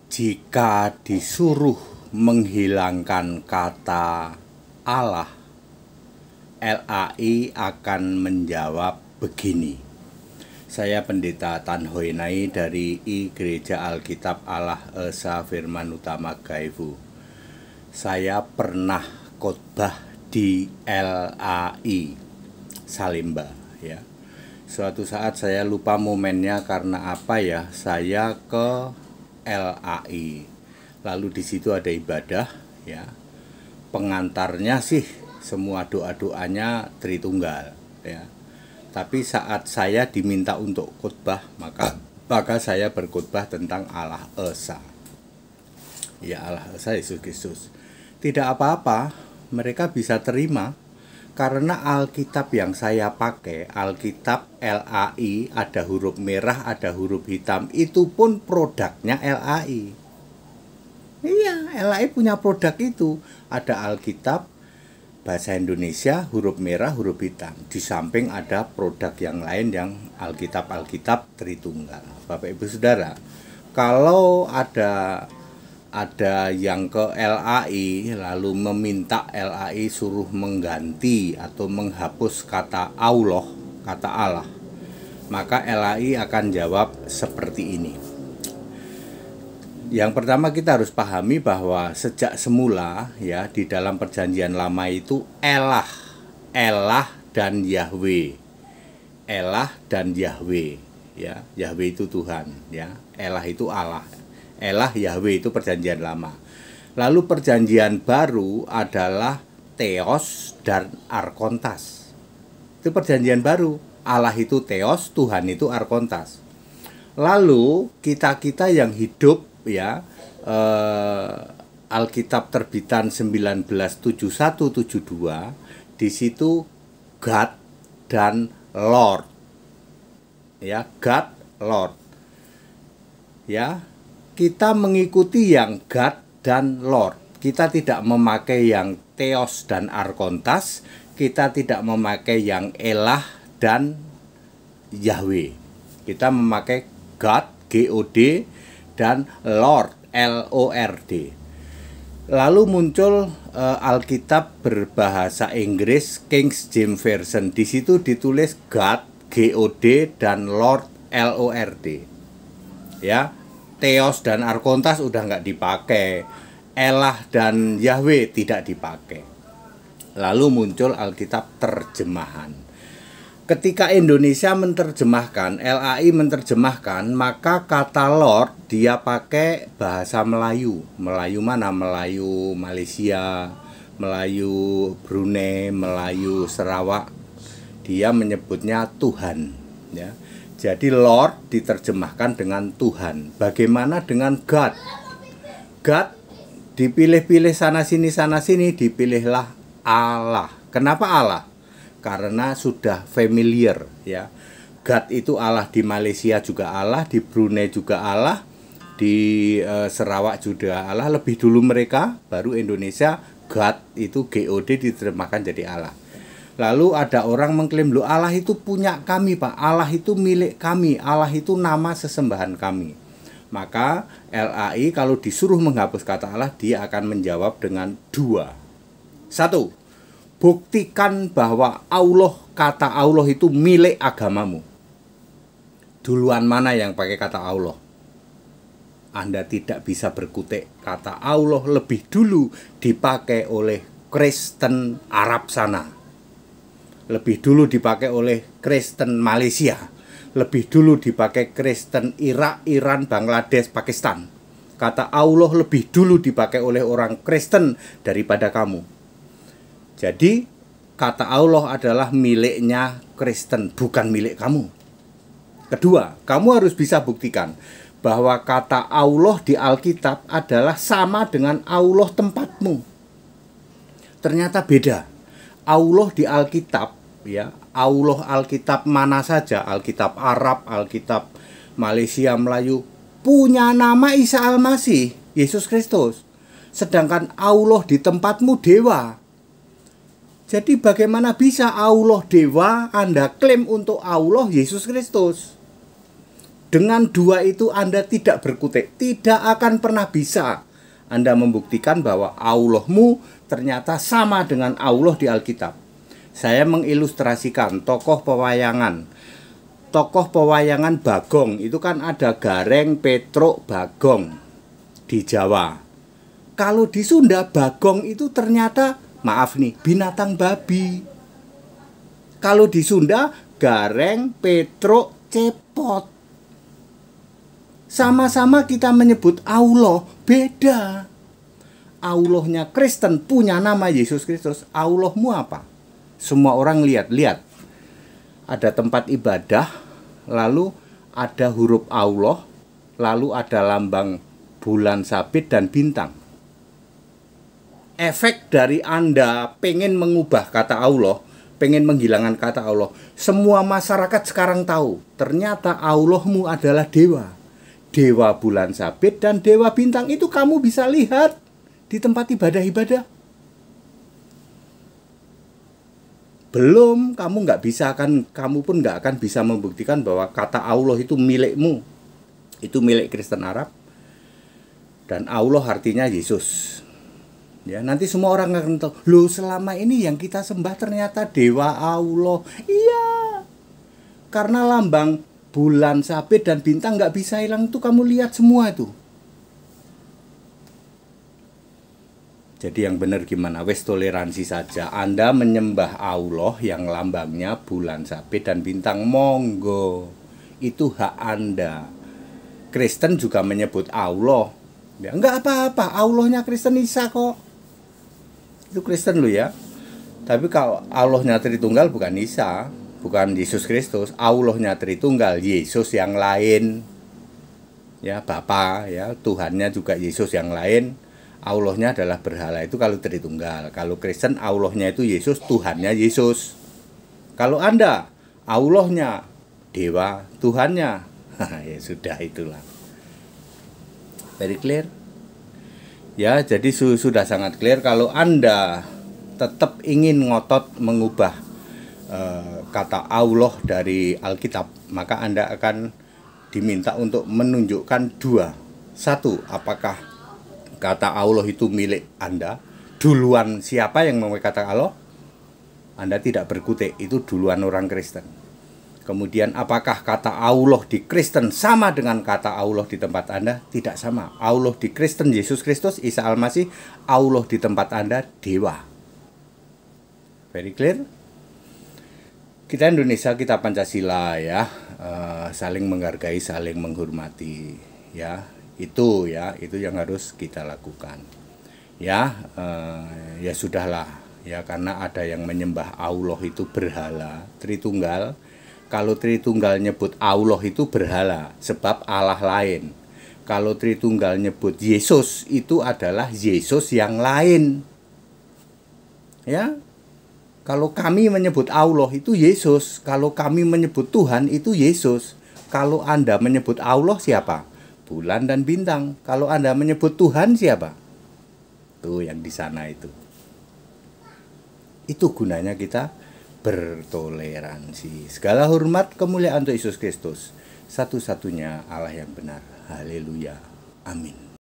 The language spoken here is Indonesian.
Jika disuruh menghilangkan kata Allah, LAI akan menjawab begini. Saya Pendeta Tan Hoi Nai dari I Gereja Alkitab Allah Esa Firman Utama Gaifu. Saya pernah khotbah di LAI Salemba ya. Suatu saat saya lupa momennya karena apa ya, saya ke LAI. Lalu di situ ada ibadah ya. Pengantarnya sih semua doa-doanya Tritunggal ya. Tapi saat saya diminta untuk khotbah, maka saya berkhotbah tentang Allah Esa. Ya, Allah Esa Yesus Kristus. Tidak apa-apa, mereka bisa terima karena Alkitab yang saya pakai, Alkitab LAI, ada huruf merah, ada huruf hitam, itu pun produknya LAI. Iya, LAI punya produk itu. Ada Alkitab bahasa Indonesia, huruf merah, huruf hitam. Di samping ada produk yang lain yang Alkitab Tritunggal. Bapak Ibu Saudara, kalau ada yang ke LAI lalu meminta LAI suruh mengganti atau menghapus kata Allah, maka LAI akan jawab seperti ini. Yang pertama kita harus pahami bahwa sejak semula ya di dalam perjanjian lama itu Elah dan Yahweh. Elah dan Yahweh ya. Yahweh itu Tuhan ya. Elah itu Allah. Elah Yahweh itu perjanjian lama. Lalu perjanjian baru adalah Theos dan Arkontas. Itu perjanjian baru. Allah itu Theos, Tuhan itu Arkontas. Lalu kita yang hidup ya, Alkitab terbitan 1971-72, di situ God dan Lord. Ya, God, Lord. Ya, kita mengikuti yang God dan Lord. Kita tidak memakai yang Theos dan Arkontas, kita tidak memakai yang Elah dan Yahweh. Kita memakai God, G-O-D, dan Lord, L-O-R-D. Lalu muncul Alkitab berbahasa Inggris, King James Version. Di situ ditulis God, G-O-D, dan Lord, L-O-R-D. Ya, Theos dan Arkontas udah nggak dipakai, Elah dan Yahweh tidak dipakai. Lalu muncul Alkitab terjemahan. Ketika Indonesia menerjemahkan, LAI menerjemahkan, maka kata Lord dia pakai bahasa Melayu. Melayu mana? Melayu Malaysia, Melayu Brunei, Melayu Sarawak. Dia menyebutnya Tuhan ya. Jadi Lord diterjemahkan dengan Tuhan. Bagaimana dengan God? God dipilih-pilih sana sini, dipilihlah Allah. Kenapa Allah? Karena sudah familiar ya. God itu Allah di Malaysia juga Allah, di Brunei juga Allah, di Sarawak juga Allah. Lebih dulu mereka, baru Indonesia God itu GOD diterjemahkan jadi Allah. Lalu ada orang mengklaim, loh Allah itu punya kami Pak, Allah itu milik kami, Allah itu nama sesembahan kami. Maka LAI kalau disuruh menghapus kata Allah, dia akan menjawab dengan dua. Satu, buktikan bahwa Allah, kata Allah itu milik agamamu. Duluan mana yang pakai kata Allah? Anda tidak bisa berkutik. Kata Allah lebih dulu dipakai oleh Kristen Arab sana. Lebih dulu dipakai oleh Kristen Malaysia. Lebih dulu dipakai Kristen Irak, Iran, Bangladesh, Pakistan. Kata Allah lebih dulu dipakai oleh orang Kristen daripada kamu. Jadi kata Allah adalah miliknya Kristen, bukan milik kamu. Kedua, kamu harus bisa buktikan bahwa kata Allah di Alkitab adalah sama dengan Allah tempatmu. Ternyata beda. Allah di Alkitab ya, Allah Alkitab mana saja, Alkitab Arab, Alkitab Malaysia, Melayu, punya nama Isa Al-Masih, Yesus Kristus. Sedangkan Allah di tempatmu dewa. Jadi bagaimana bisa Allah dewa, Anda klaim untuk Allah Yesus Kristus? Dengan dua itu Anda tidak berkutik, tidak akan pernah bisa Anda membuktikan bahwa Allahmu ternyata sama dengan Allah di Alkitab. Saya mengilustrasikan tokoh pewayangan. Tokoh pewayangan Bagong itu kan ada Gareng, Petruk, Bagong di Jawa. Kalau di Sunda Bagong itu ternyata, maaf nih, binatang babi. Kalau di Sunda Gareng, Petruk, Cepot. Sama-sama kita menyebut Allah, beda. Allahnya Kristen punya nama Yesus Kristus. Allahmu apa? Semua orang lihat. Ada tempat ibadah, lalu ada huruf Allah, lalu ada lambang bulan sabit dan bintang. Efek dari Anda pengen mengubah kata Allah, pengen menghilangkan kata Allah, semua masyarakat sekarang tahu, ternyata Allahmu adalah dewa. Dewa bulan sabit dan dewa bintang itu kamu bisa lihat di tempat ibadah-ibadah. Belum, kamu pun nggak akan bisa membuktikan bahwa kata Allah itu milikmu. Itu milik Kristen Arab. Dan Allah artinya Yesus. Ya, nanti semua orang akan tahu, loh selama ini yang kita sembah ternyata dewa Allah. Iya. Karena lambang bulan sabit dan bintang nggak bisa hilang, itu kamu lihat semua itu. Jadi yang benar gimana? Wes toleransi saja. Anda menyembah Allah yang lambangnya bulan sabit dan bintang, monggo. Itu hak Anda. Kristen juga menyebut Allah. Ya nggak apa-apa, Allahnya Kristen Isa kok. Itu Kristen lu ya. Tapi kalau Allahnya Tritunggal bukan Isa, bukan Yesus Kristus, Allahnya Tritunggal, Yesus yang lain. Ya, Bapa, ya, Tuhannya juga Yesus yang lain. Allahnya adalah berhala, itu kalau Tritunggal. Kalau Kristen, Allahnya itu Yesus, Tuhannya Yesus. Kalau Anda, Allahnya dewa, Tuhannya, ya sudah itulah. Very clear? Ya, jadi sudah sangat clear. Kalau Anda tetap ingin ngotot mengubah kata Allah dari Alkitab, maka Anda akan diminta untuk menunjukkan dua. Satu, apakah kata Allah itu milik Anda? Duluan siapa yang memakai kata Allah? Anda tidak berkutik, itu duluan orang Kristen. Kemudian apakah kata Allah di Kristen sama dengan kata Allah di tempat Anda? Tidak sama. Allah di Kristen Yesus Kristus, Isa Al-Masih. Allah di tempat Anda dewa. Very clear? Kita Indonesia, kita Pancasila ya, saling menghargai, saling menghormati ya. Itu yang harus kita lakukan. Ya, ya sudahlah ya, karena ada yang menyembah Allah itu berhala, Tritunggal. Kalau Tritunggal nyebut Allah itu berhala, sebab Allah lain. Kalau Tritunggal nyebut Yesus, itu adalah Yesus yang lain. Ya. Kalau kami menyebut Allah itu Yesus, kalau kami menyebut Tuhan itu Yesus. Kalau Anda menyebut Allah siapa? Bulan dan bintang. Kalau Anda menyebut Tuhan siapa? Tuh yang di sana itu. Itu gunanya kita bertoleransi. Segala hormat kemuliaan untuk Yesus Kristus, satu-satunya Allah yang benar. Haleluya. Amin.